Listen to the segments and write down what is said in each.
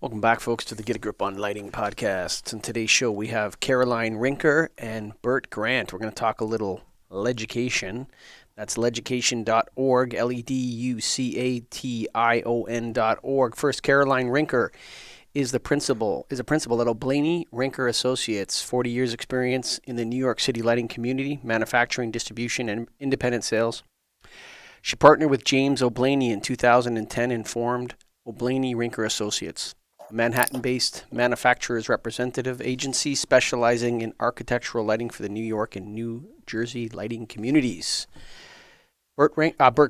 Welcome back, folks, to the Get a Grip on Lighting podcast. In today's show, we have Caroline Rinker and Burt Grant. We're going to talk a little LEDucation. That's LEDucation.org, LEDucation.org. First, Caroline Rinker is a principal at O'Blaney Rinker Associates, 40 years experience in the New York City lighting community, manufacturing, distribution, and independent sales. She partnered with James O'Blaney in 2010 and formed O'Blaney Rinker Associates, a Manhattan-based manufacturer's representative agency specializing in architectural lighting for the New York and New Jersey lighting communities. Burt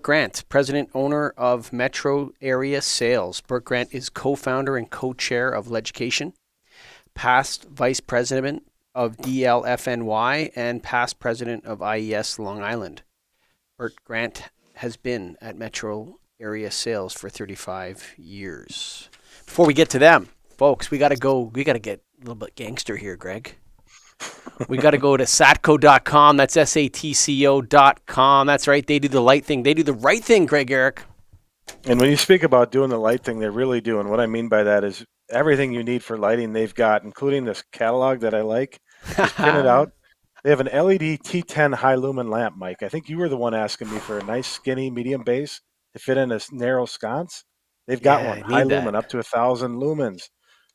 Grant, president owner of Metro Area Sales. Burt Grant is co-founder and co-chair of LEDucation, past vice-president of DLFNY, and past president of IES Long Island. Burt Grant has been at Metro Area Sales for 35 years. Before we get to them, folks, we got to get a little bit gangster here, Greg. We got to go to satco.com. That's SATCO.com. That's right. They do the light thing. They do the right thing, Greg Eric. And when you speak about doing the light thing, they really do. And what I mean by that is everything you need for lighting they've got, including this catalog that I like, is printed out. They have an LED T10 high lumen lamp, Mike. I think you were the one asking me for a nice skinny medium base to fit in a narrow sconce. They've got one, high lumen, up to 1,000 lumens.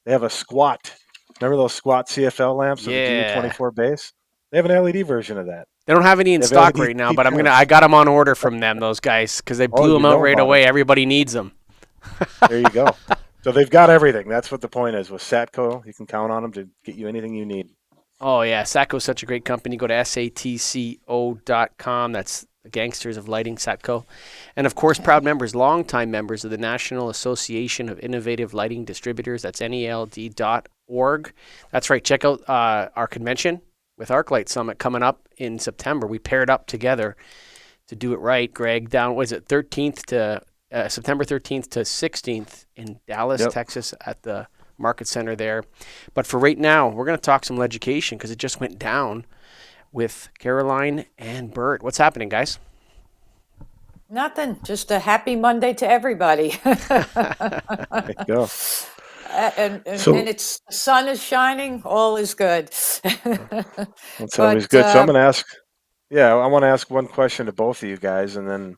They have a squat. Remember those squat CFL lamps with the G24 base? They have an LED version of that. They don't have any in stock right now, but I got them on order from them, those guys, because they blew them out right away. Everybody needs them. There you go. So they've got everything. That's what the point is. With Satco, you can count on them to get you anything you need. Oh, yeah. Satco is such a great company. Go to SATCO.com. That's the Gangsters of Lighting, Satco. And, of course, proud members, longtime members of the National Association of Innovative Lighting Distributors. That's NELD.org. That's right. Check out our convention with ArcLight Summit coming up in September. We paired up together to do it right, Greg. Down, September 13th to 16th in Dallas, Texas at the Market Center there. But for right now, we're going to talk some LEDucation because it just went down with Caroline and Burt. What's happening, guys? Nothing. Just a happy Monday to everybody. There you go. And the sun is shining. All is good. That's always good. So I'm going to ask, I want to ask one question to both of you guys, and then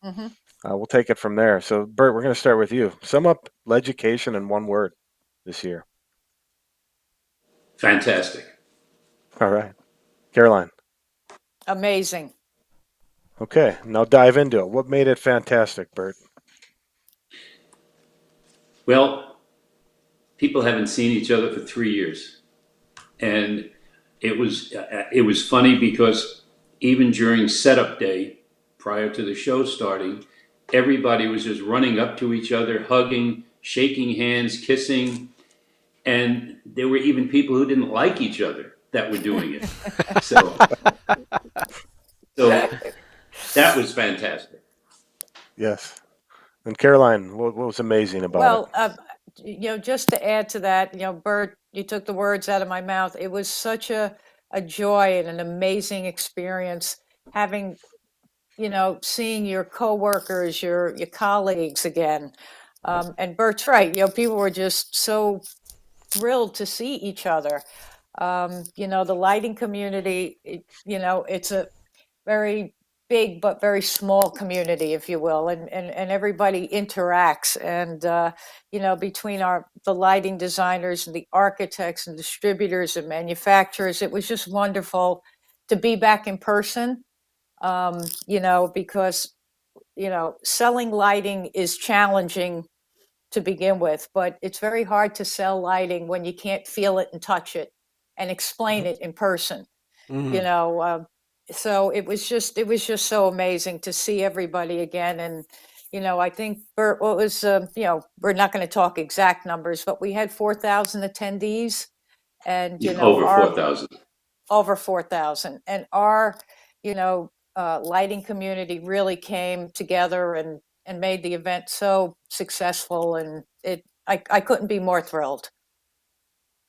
we'll take it from there. So, Burt, we're going to start with you. Sum up LEDucation in one word this year. Fantastic. All right. Caroline. Amazing. Okay, now dive into it. What made it fantastic, Burt? Well, people haven't seen each other for 3 years. And it was funny because even during setup day, prior to the show starting, everybody was just running up to each other, hugging, shaking hands, kissing. And there were even people who didn't like each other that were doing it. So that was fantastic. Yes. And Caroline, what was amazing about it? Just to add to that, Burt, you took the words out of my mouth. It was such a joy and an amazing experience having, seeing your coworkers, your colleagues again. And Burt's right. People were just so thrilled to see each other. The lighting community, it's a very big but very small community, if you will, and everybody interacts. And between the lighting designers and the architects and distributors and manufacturers, it was just wonderful to be back in person. Because selling lighting is challenging to begin with, but it's very hard to sell lighting when you can't feel it and touch it and explain it in person. So it was just so amazing to see everybody again. And I think Burt, what was we're not going to talk exact numbers, but we had 4,000 attendees, and over 4,000. Over 4,000, and our lighting community really came together and made the event so successful, and I couldn't be more thrilled.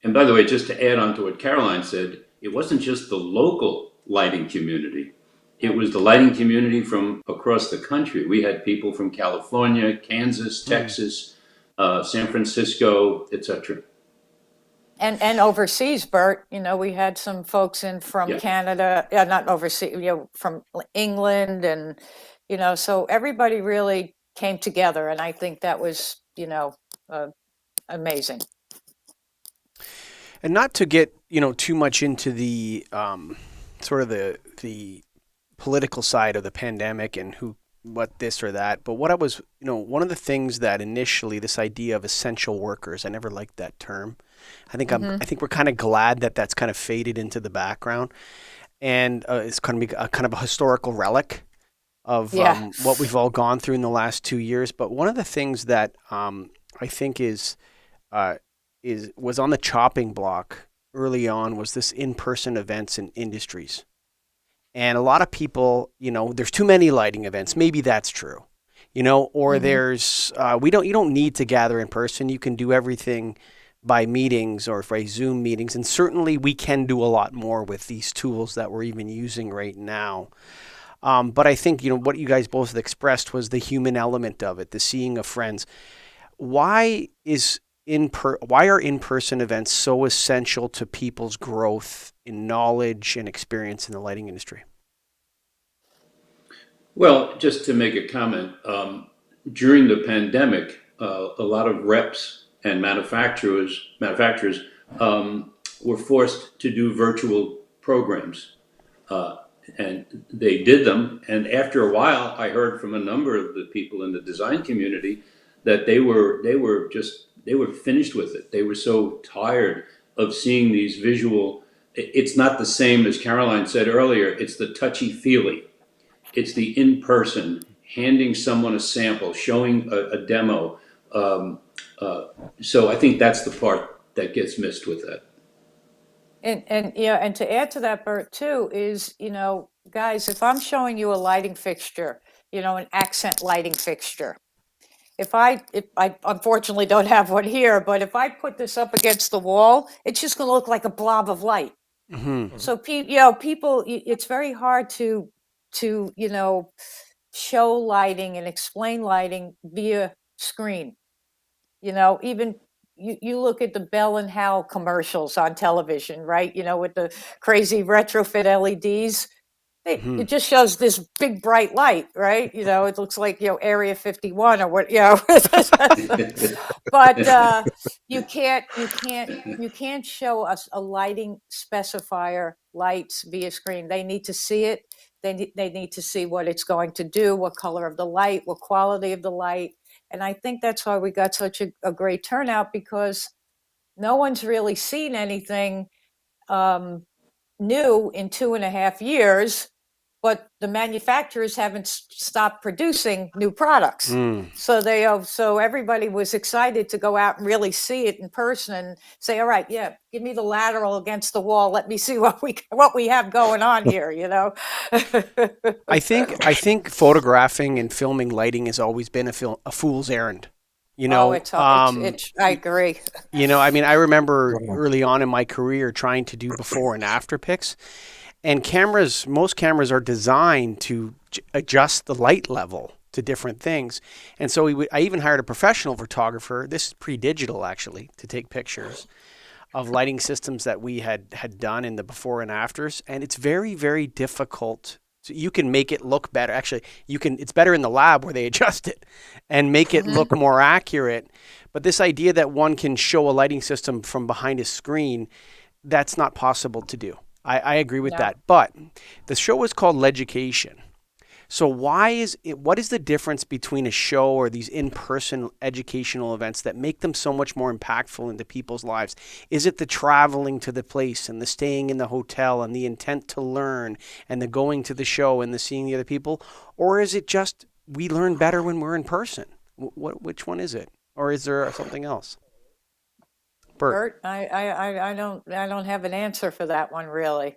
And by the way, just to add on to what Caroline said, it wasn't just the local lighting community. It was the lighting community from across the country. We had people from California, Kansas, Texas, San Francisco, etc. And overseas, Bert, we had some folks in from Yeah. Canada, yeah, not overseas, from England, and so everybody really came together, and I think that was, amazing. And not to get too much into the sort of the political side of the pandemic and what this or that, but what I was one of the things that initially this idea of essential workers, I never liked that term. I think we're kind of glad that that's kind of faded into the background, and it's going to be kind of a historical relic of Yeah. what we've all gone through in the last 2 years. But one of the things that I think was on the chopping block early on was this in-person events and industries. And a lot of people, there's too many lighting events. Maybe that's true, or there's you don't need to gather in person. You can do everything by meetings or by Zoom meetings. And certainly we can do a lot more with these tools that we're even using right now. But I think, what you guys both expressed was the human element of it, the seeing of friends. Why are in-person events so essential to people's growth in knowledge and experience in the lighting industry? Well, just to make a comment, during the pandemic, a lot of reps and manufacturers were forced to do virtual programs, and they did them. And after a while, I heard from a number of the people in the design community that they were finished with it. They were so tired of seeing these visual. It's not the same as Caroline said earlier. It's the touchy-feely. It's the in-person, handing someone a sample, showing a demo. So I think that's the part that gets missed with that. And to add to that, Bert, too, is, guys, if I'm showing you a lighting fixture, an accent lighting fixture, if I unfortunately don't have one here, but if I put this up against the wall, it's just going to look like a blob of light. Mm-hmm. So people, it's very hard to show lighting and explain lighting via screen. Even you look at the Bell and Howell commercials on television, right? With the crazy retrofit LEDs. It just shows this big bright light, right? It looks like Area 51 or what, but you can't show us a lighting specifier lights via screen. They need to see it. They need to see what it's going to do, what color of the light, what quality of the light. And I think that's why we got such a great turnout, because no one's really seen anything new in 2.5 years, but the manufacturers haven't stopped producing new products. So everybody was excited to go out and really see it in person and say, all right, yeah, give me the lateral against the wall. Let me see what we have going on here, I think photographing and filming lighting has always been a fool's errand. It's I agree. I remember early on in my career trying to do before and after pics, and most cameras are designed to adjust the light level to different things. And so I even hired a professional photographer. This is pre-digital, actually, to take pictures of lighting systems that we had done in the before and afters. And it's very, very difficult. So you can make it look better. Actually, it's better in the lab where they adjust it and make it look more accurate. But this idea that one can show a lighting system from behind a screen, that's not possible to do. I agree with that. But the show is called LEDucation. So what is the difference between a show or these in-person educational events that make them so much more impactful into people's lives? Is it the traveling to the place and the staying in the hotel and the intent to learn and the going to the show and the seeing the other people? Or is it just we learn better when we're in person? Which one is it? Or is there something else? Bert, I don't have an answer for that one, really.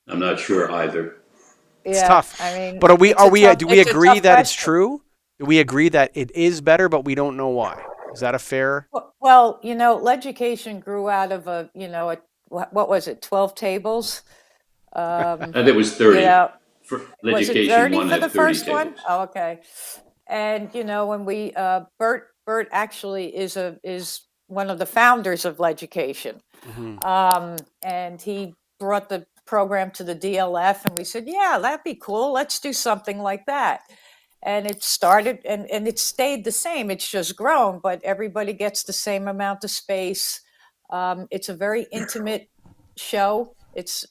I'm not sure either. It's tough. But do we agree that it's true? Do we agree that it is better, but we don't know why? Is that a fair? Well, LEDucation grew out of what was it, 12 tables? And it was 30. For Was it LEDucation 30 one for had the 30 first tables. one? Oh, okay. And when we Burt actually is one of the founders of LEDucation. And he brought the program to the DLF, and we said, yeah, that'd be cool. Let's do something like that. And it started, and it stayed the same. It's just grown, but everybody gets the same amount of space. It's a very intimate show. It's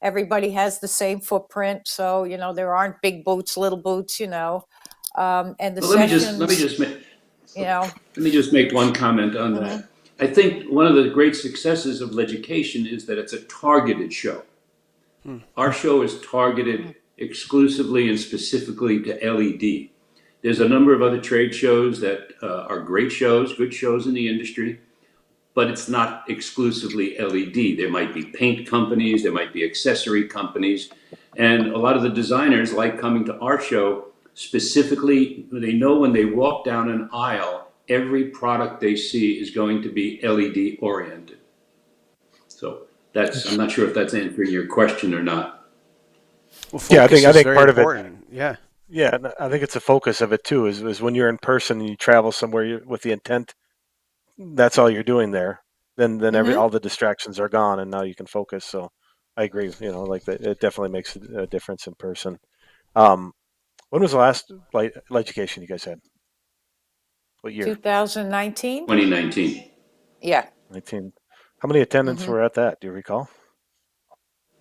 everybody has the same footprint. So, there aren't big boots, little boots, and the Well, let me just sessions, let me just make one comment on mhm, that. I think one of the great successes of LEDucation is that it's a targeted show. Our show is targeted exclusively and specifically to LED. There's a number of other trade shows that are great shows, good shows in the industry, but it's not exclusively LED. There might be paint companies, there might be accessory companies, and a lot of the designers like coming to our show specifically. They know when they walk down an aisle, every product they see is going to be LED oriented. So I'm not sure if that's answering your question or not. Well, Yeah, I focus think is very part of it. important. Yeah. Yeah, and I think it's a focus of it too. Is when you're in person and you travel somewhere with the intent, that's all you're doing there. Then all the distractions are gone, and now you can focus. So I agree. Like that, it definitely makes a difference in person. Um, when was the last education you guys had? What year? 2019. 2019, Yeah. 19. How many attendants hmm were at that? Do you recall?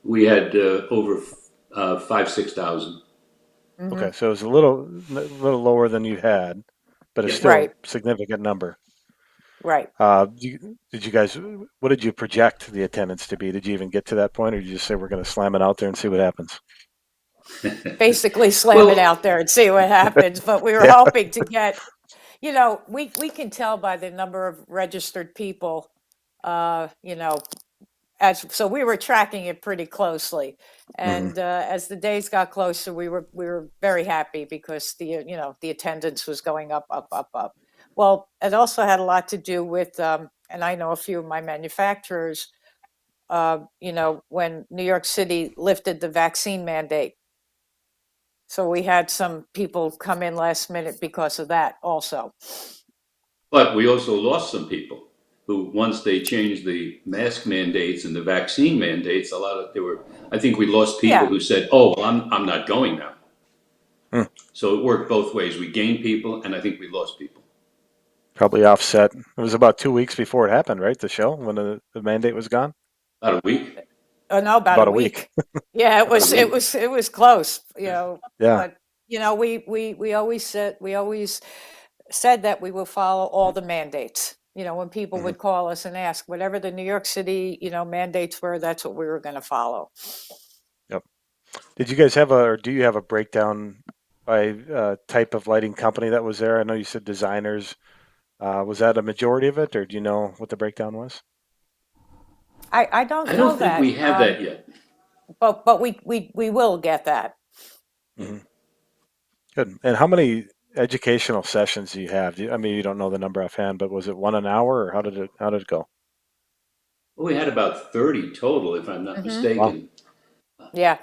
we had over 6,000. hmm Okay, so it was a little lower than you had, but it's Yeah. still Right. a significant number. Right. Did you guys? What did you project the attendance to be? Did you even get to that point, or did you just say we're going to slam it out there and see what happens? Basically slam it Well, out there and see what happens. But we were Yeah. hoping to get, we can tell by the number of registered people, uh, you know, so we were tracking it pretty closely. hmm And as the days got closer, we were very happy because the attendance was going up, up, up, up. Well, it also had a lot to do with, and I know a few of my manufacturers, when New York City lifted the vaccine mandate. So we had some people come in last minute because of that also. but we also lost some people who, once they changed the mask mandates and the vaccine mandates, I think we lost people Yeah. who said, "Oh, well, I'm not going now." Hmm. So it worked both ways. We gained people, and I think we lost people. Probably offset. It was about 2 weeks before it happened, right? The show when the mandate was gone. About a week. Oh no, about a About a week. week. Yeah, it About a was it week. was it was close, Yeah. but we always said that we will follow all the mandates. When people hmm would call us and ask whatever the New York City, mandates were, that's what we were going to follow. Yep. Did you guys have or do you have a breakdown by type of lighting company that was there? I know you said designers. Was that a majority of it, or do you know what the breakdown was? I don't I know don't think that, we have that yet. but we will get that. hmm Good. And how many educational sessions do you have? I mean, you don't know the number offhand, but was it one an hour, or how did it go? Well, we had about 30 total, if I'm not hmm Wow. mistaken. Yeah,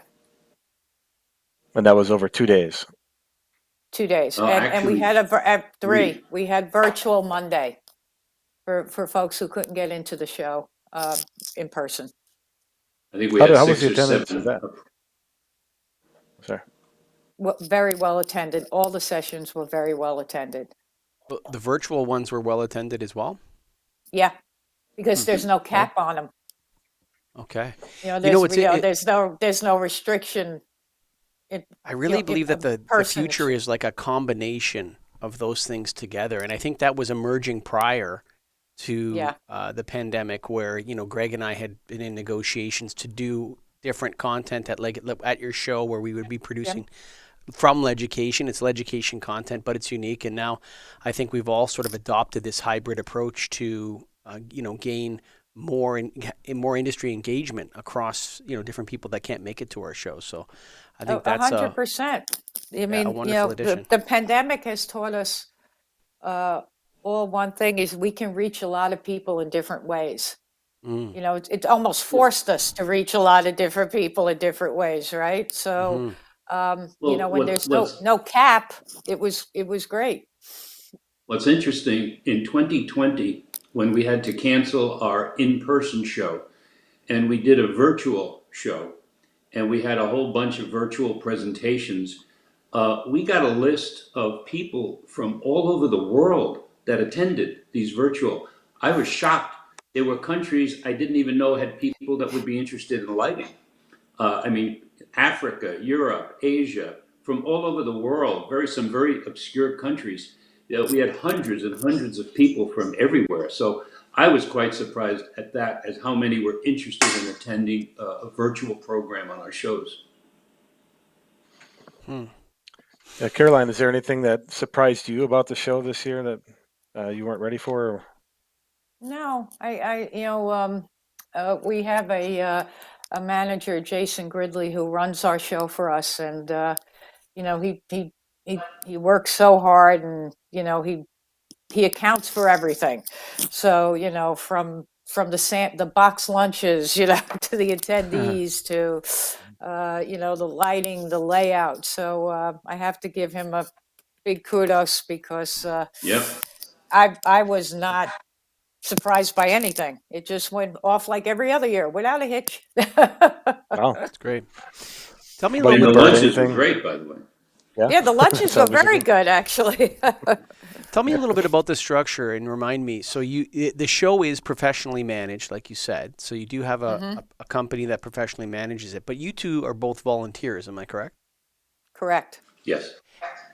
And that was over 2 days. 2 days, and we Actually, had three. 3. We had virtual Monday for folks who couldn't get into the show in person. I think we How had was the 6 or attendance of 7. that? Sorry. Very well attended. All the sessions were very well attended. Well, the virtual ones were well attended as well. Yeah, because there's no Oh, cap on them. Okay. There's It's it, there's no restriction. I really believe that the persons. future is like a combination of those things together. And I think that was emerging prior to Yeah. the pandemic, where, Greg and I had been in negotiations to do different content at your show, where we would be producing from LEDucation. It's LEDucation content, but it's unique. And now I think we've all sort of adopted this hybrid approach to, gain more more industry engagement across, different people that can't make it to our show. So I think that's 100%. I mean, a wonderful addition. the pandemic has taught us all one thing is we can reach a lot of people in different ways. Mm. It's almost forced us to reach a lot of different people in different ways, right? So, hmm Well, when there's no cap, it was great. what's interesting, in 2020, when we had to cancel our in-person show, and we did a virtual show, and we had a whole bunch of virtual presentations, we got a list of people from all over the world that attended these virtual. I was shocked. There were countries I didn't even know had people that would be interested in lighting. I mean, Africa, Europe, Asia, from all over the world, some very obscure countries. We had hundreds and hundreds of people from everywhere. So I was quite surprised at that, as how many were interested in attending a virtual program on our shows. Caroline, is there anything that surprised you about the show this year that you weren't ready for? Or? No, we have a manager, Jason Gridley, who runs our show for us, and he works so hard, and he accounts for everything. So from the box lunches, to the attendees, to the lighting, the layout. So I have to give him a big kudos, because Yep. I was not surprised by anything. It just went off like every other year without a hitch. Wow, That's great. Tell me a And little the bit about lunches were great, by the way. Yeah, the lunches were very good, actually. Tell me a little bit about the structure and remind me. So the show is professionally managed, like you said. So you do have a company that professionally manages it, but you two are both volunteers. Am I correct? Correct. Yes.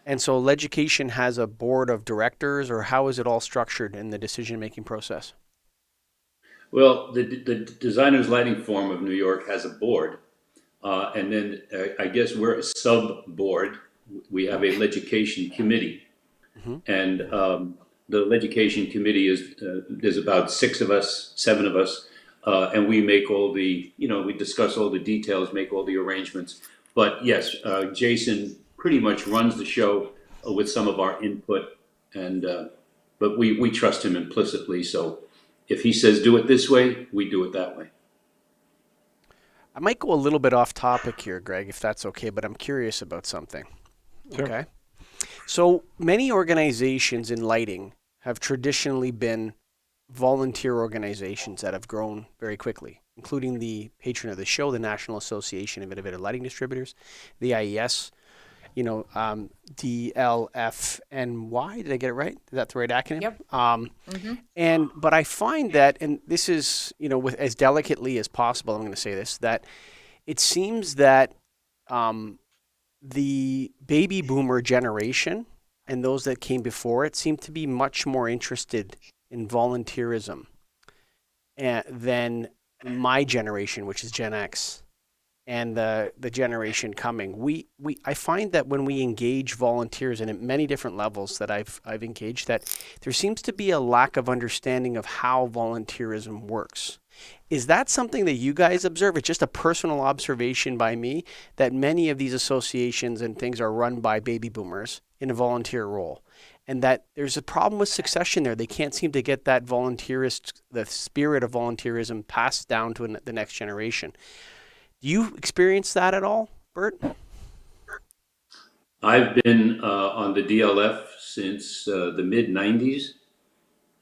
And so LEDucation has a board of directors, or how is it all structured in the decision-making process? Well, the Designers Lighting Forum of New York has a board, and then I guess we're a sub-board. We have a LEDucation committee, and the LEDucation committee there's about 7 of us, and we make all the, we discuss all the details, make all the arrangements. But yes, Jason pretty much runs the show with some of our input, and but we trust him implicitly. So if he says do it this way, we do it that way. I might go a little bit off topic here, Greg, if that's okay, but I'm curious about something. Sure. Okay. So many organizations in lighting have traditionally been volunteer organizations that have grown very quickly, including the patron of the show, the National Association of Innovative Lighting Distributors, the IES, DLFNY. Did I get it right? Is that the right acronym? Yep. But I find that, and this is, with as delicately as possible, I'm going to say this, that it seems that the baby boomer generation and those that came before it seem to be much more interested in volunteerism than my generation, which is Gen X, and the generation coming. I find that when we engage volunteers, and at many different levels that I've engaged, that there seems to be a lack of understanding of how volunteerism works. Is that something that you guys observe? It's just a personal observation by me that many of these associations and things are run by baby boomers in a volunteer role, and that there's a problem with succession there. They can't seem to get that the spirit of volunteerism passed down to the next generation. Do you experience that at all, Burt? I've been on the DLF since the mid 90s,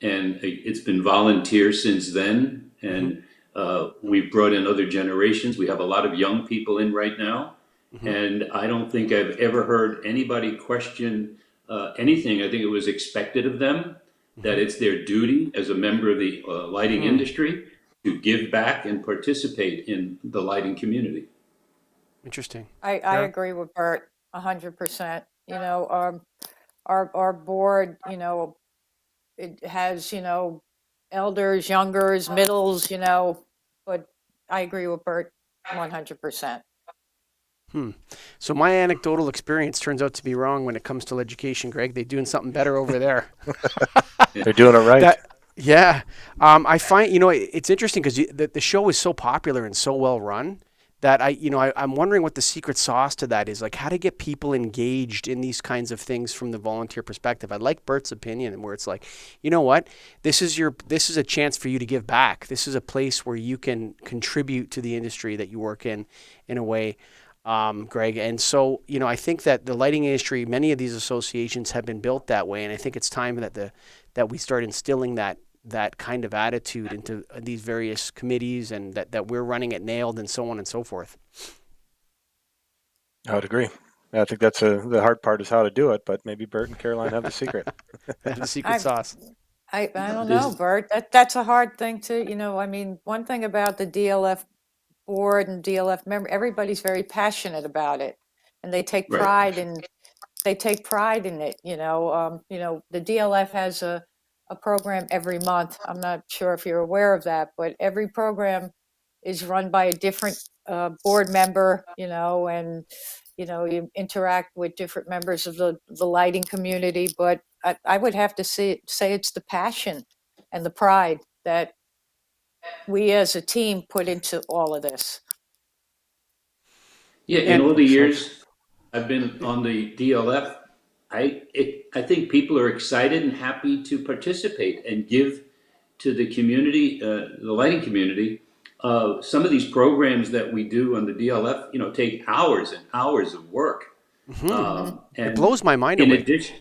and it's been volunteer since then. And we've brought in other generations. We have a lot of young people in right now. And I don't think I've ever heard anybody question anything. I think it was expected of them that it's their duty as a member of the lighting industry to give back and participate in the lighting community. Interesting. I agree with Burt 100%. Our board, it has, elders, youngers, middles, but I agree with Burt 100%. So my anecdotal experience turns out to be wrong when it comes to LEDucation, Greg. They're doing something better over there. They're doing it right. I find, it's interesting because the show is so popular and so well run that I'm wondering what the secret sauce to that is, like how to get people engaged in these kinds of things from the volunteer perspective. I like Burt's opinion, where it's like, you know what, this is a chance for you to give back. This is a place where you can contribute to the industry that you work in a way. Greg. And so, I think that the lighting industry, many of these associations have been built that way, and I think it's time that we start instilling that kind of attitude into these various committees, and that we're running it nailed, and so on and so forth. I would agree. I think that's the hard part is how to do it, but maybe Burt and Caroline have the secret. The secret sauce. I don't know, Bert. That's a hard thing to, I mean, one thing about the DLF board and DLF member, everybody's very passionate about it, and they take Right. pride in it. The DLF has a program every month. I'm not sure if you're aware of that, but every program is run by a different board member, and you interact with different members of the lighting community. But I would have to say it's the passion and the pride that we as a team put into all of this. Yeah, in all the years I've been on the DLF, I think people are excited and happy to participate and give to the community, the lighting community. Some of these programs that we do on the DLF, take hours and hours of work. It And blows my mind in away. addition,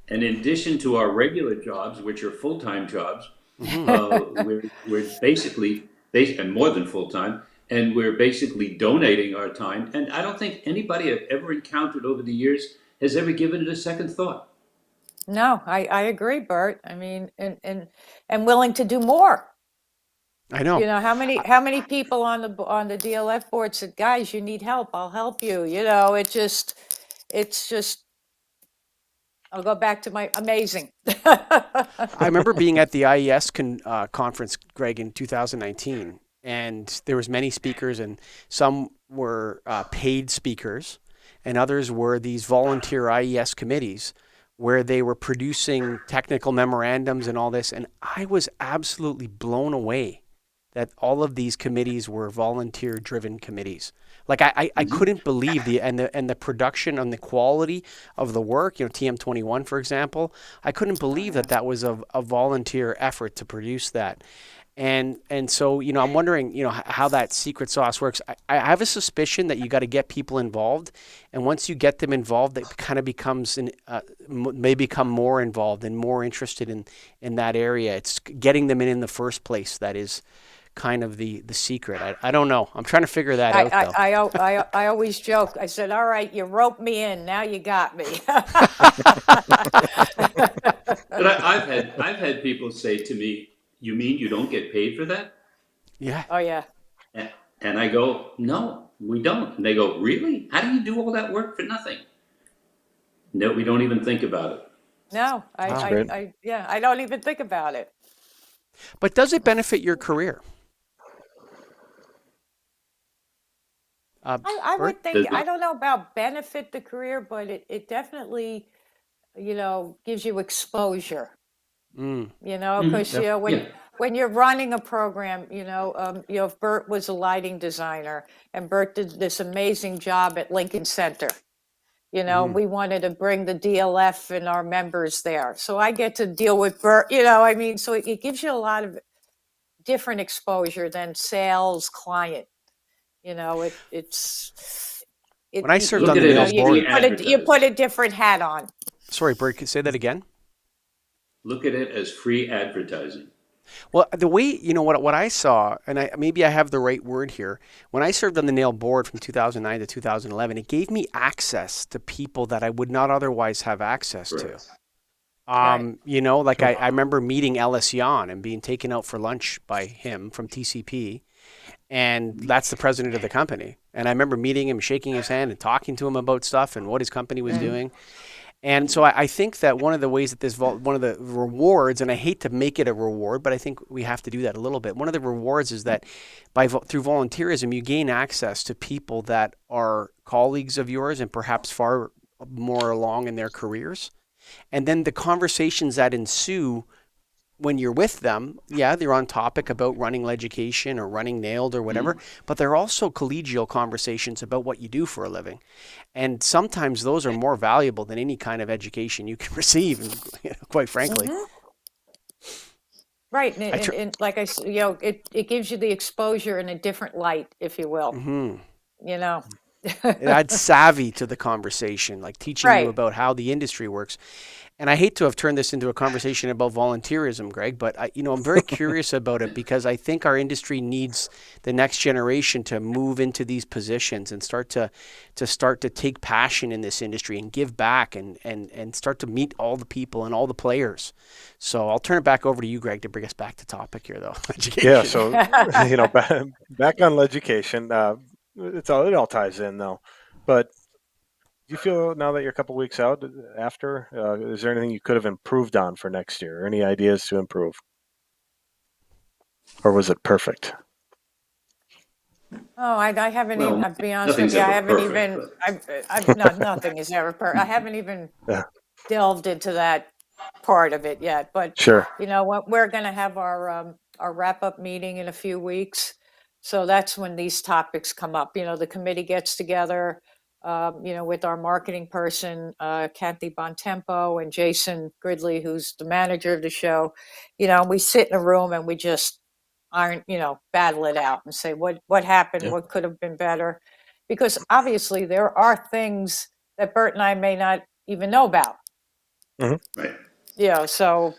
and in addition to our regular jobs, which are full-time jobs, we're basically, and more than full-time, and we're basically donating our time. And I don't think anybody I've ever encountered over the years has ever given it a second thought. No, I agree, Bert. I mean, and willing to do more. I know. How many people on the DLF board said, "Guys, you need help? I'll help you." It's just. I'll go back to my amazing. I remember being at the IES conference, Greg, in 2019, and there was many speakers, and some were paid speakers, and others were these volunteer IES committees where they were producing technical memorandums and all this, and I was absolutely blown away that all of these committees were volunteer-driven committees. Like I couldn't believe the production and the quality of the work. TM21, for example, I couldn't believe that was a volunteer effort to produce that. And so I'm wondering how that secret sauce works. I have a suspicion that you got to get people involved, and once you get them involved, it kind of becomes may become more involved and more interested in that area. It's getting them in the first place that is kind of the secret. I don't know. I'm trying to figure that out, though. I always joke. I said, "All right, you roped me in. Now you got me." But I've had people say to me, "You mean you don't get paid for that?" Yeah. Oh yeah. And I go, "No, we don't." And they go, "Really? How do you do all that work for nothing?" No, we don't even think about it. No, I don't even think about it. But does it benefit your career? I would think, I don't know about benefit the career, but it definitely, gives you exposure. Because when you're running a program, if Burt was a lighting designer and Burt did this amazing job at Lincoln Center, we wanted to bring the DLF and our members there, so I get to deal with Burt. So it gives you a lot of different exposure than sales client. It's when I served on the Nails board, you put a different hat on. Sorry, Bert, say that again. Look at it as free advertising. Well, the way what I saw, and maybe I have the right word here. When I served on the Nail board from 2009 to 2011, it gave me access to people that I would not otherwise have access to. Right. I remember meeting Ellis Yan and being taken out for lunch by him from TCP. And that's the president of the company. And I remember meeting him, shaking his hand, and talking to him about stuff and what his company was doing. And so I think that one of the ways that one of the rewards, and I hate to make it a reward, but I think we have to do that a little bit. One of the rewards is that through volunteerism, you gain access to people that are colleagues of yours and perhaps far more along in their careers. And then the conversations that ensue when you're with them, they're on topic about running LEDucation or running Nailed or whatever, but they're also collegial conversations about what you do for a living. And sometimes those are more valuable than any kind of education you can receive, quite frankly. Right. And like I said, it gives you the exposure in a different light, if you will. It adds savvy to the conversation, like teaching you Right. about how the industry works. And I hate to have turned this into a conversation about volunteerism, Greg, but I'm very curious about it because I think our industry needs the next generation to move into these positions and start to take passion in this industry and give back and start to meet all the people and all the players. So I'll turn it back over to you, Greg, to bring us back to topic here, though. Education. Yeah, so back on education, it all ties in though. But do you feel now that you're a couple weeks out after, is there anything you could have improved on for next year? Or any ideas to improve, or was it perfect? Oh, I haven't even, Well, I'll be honest with nothing's you, I ever haven't perfect, even, but I've not, nothing is ever I haven't even Yeah, delved into that part of it yet. But, sure. we're going to have our wrap up meeting in a few weeks. So that's when these topics come up. The committee gets together, with our marketing person, Kathy Bontempo, and Jason Gridley, who's the manager of the show. We sit in a room and we just aren't, battle it out and say what happened, Yeah. what could have been better, because obviously there are things that Burt and I may not even know about. right. So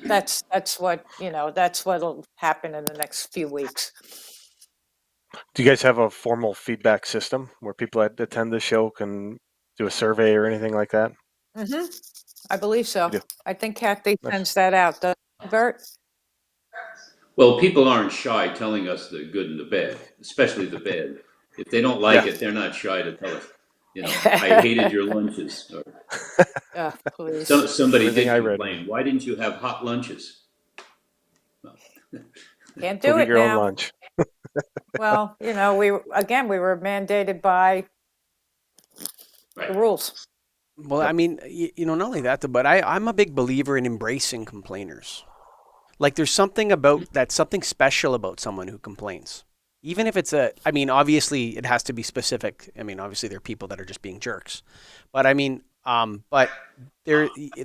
that's what'll happen in the next few weeks. Do you guys have a formal feedback system where people that attend the show can do a survey or anything like that? Hmm. I believe so. You do. I think Kathy Nice. sends that out. Doesn't it, Bert? Well, people aren't shy telling us the good and the bad, especially the bad. If they don't like Yeah. it, they're not shy to tell us. I hated your lunches. Or Oh, please. somebody Everything did I read. complain. Why didn't you have hot lunches? Well, Can't Go do get it your own now. lunch. Well, we were mandated by the right. rules. Well, Yep. I mean, not only that, but I'm a big believer in embracing complainers. Like there's something about that's something special about someone who complains. Even if obviously it has to be specific. I mean, obviously there are people that are just being jerks. But but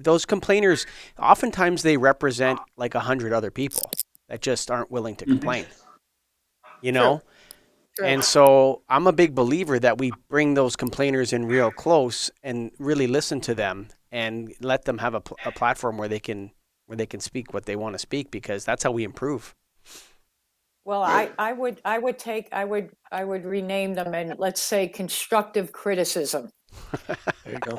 those complainers, oftentimes they represent like 100 other people that just aren't willing to complain, you True. know? And so I'm a big believer that we bring those complainers in real close and really listen to them and let them have a platform where they can speak what they want to speak, because that's how we improve. Well, I would rename them, and let's say constructive criticism. There you go.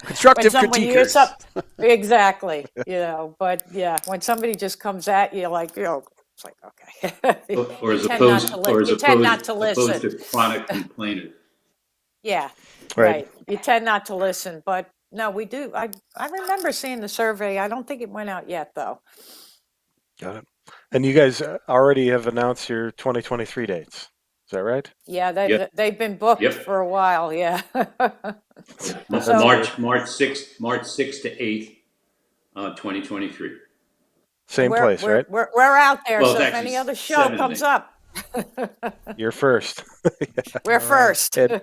Constructive When you hear critiquers. exactly, but yeah, when somebody just comes at you like, it's like, okay. Or You as tend not opposed, to or as you tend not opposed, to opposed listen. to chronic complainers. Yeah, Right. right. You tend not to listen, but no, we do. I remember seeing the survey. I don't think it went out yet, though. Got it. And you guys already have announced your 2023 dates. Is that right? Yeah, Yep. they've been booked Yep. for a while. Yeah. That's So good. March 6th to 8th, 2023. Same place, right? we're out there. Well, So it's if actually any other show 7 and comes 8. up, You're first. we're All right. first. And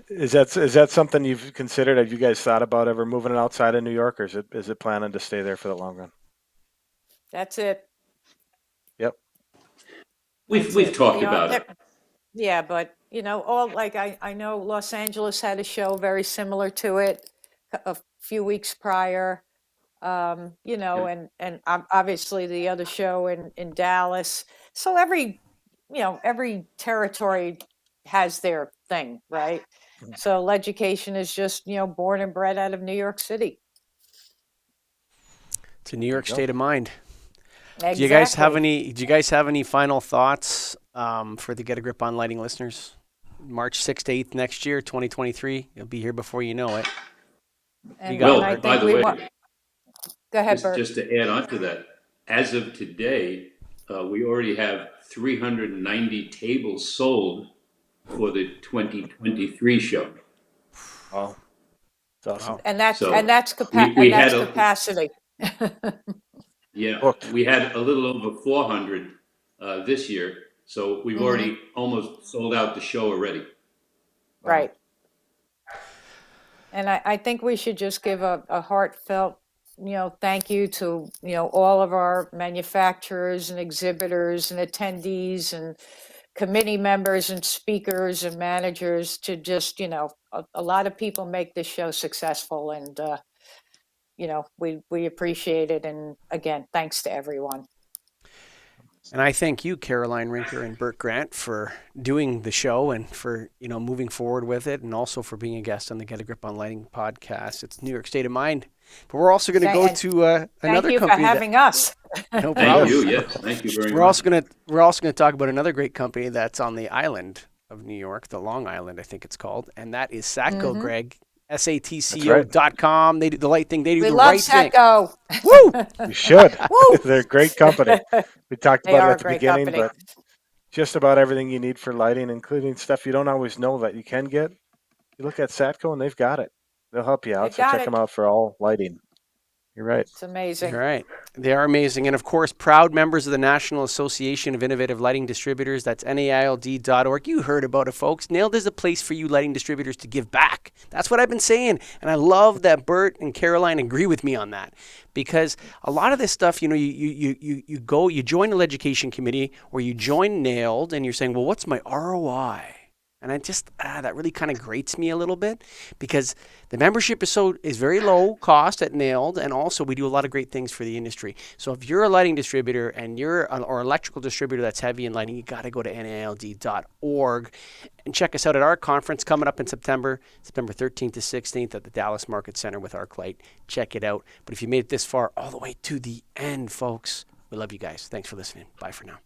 is that something you've considered? Have you guys thought about ever moving it outside of New York, or is it planning to stay there for the long run? That's it. Yep. We've talked about it. Yeah, but all like I know Los Angeles had a show very similar to it a few weeks prior. Yeah. And obviously the other show in Dallas. So every territory has their thing, right? So LEDucation is just, born and bred out of New York City. It's a New York go. state of mind. Exactly. Do you guys have any final thoughts for the Get a Grip on Lighting listeners? March 6th to 8th next year, 2023. You'll be here before you know it. And, got and it, I Bert. By think the way, go ahead, Bert. just to add on to that, as of today, we already have 390 tables sold for the 2023 show. Wow. It's awesome. Wow. And that's So and that's capacity. Yeah, Booked. we had a little over 400 this year, so we've already almost sold out the show already. Wow. Right. And I think we should just give a heartfelt, thank you to, all of our manufacturers and exhibitors and attendees and committee members and speakers and managers to just, a lot of people make this show successful, and we appreciate it. And again, thanks to everyone. And I thank you, Caroline Rinker and Burt Grant, for doing the show and for moving forward with it, and also for being a guest on the Get a Grip on Lighting podcast. It's New York State of Mind. But we're also going to go to another Thank you company. for having us. No problem. Thank you. Yes, thank you very much. We're also going to talk about another great company that's on the island of New York, the Long Island, I think it's called, and that is Satco, Greg. SATCO.com. They do the right thing. They do We the love right thing. Satco. Woo! You should. They're a great company. We talked They about are it a at the great beginning, company. but just about everything you need for lighting, including stuff you don't always know that you can get. You look at Satco and they've got it. They'll help you out. They've So got check it. them out for all lighting. You're right. It's amazing. All right. They are amazing. And of course, proud members of the National Association of Innovative Lighting Distributors. That's NAILD.org. You heard about it, folks. NAILD is a place for you lighting distributors to give back. That's what I've been saying. And I love that Burt and Caroline agree with me on that. Because a lot of this stuff, you join the LEDucation committee or you join NAILD and you're saying, well, what's my ROI? And I just, that really kind of grates me a little bit, because the membership is very low cost at NAILD, and also we do a lot of great things for the industry. So if you're a lighting distributor and or electrical distributor that's heavy in lighting, you got to go to NAILD.org and check us out at our conference coming up in September 13th to 16th at the Dallas Market Center with ArcLight. Check it out. But if you made it this far, all the way to the end, folks, we love you guys. Thanks for listening. Bye for now.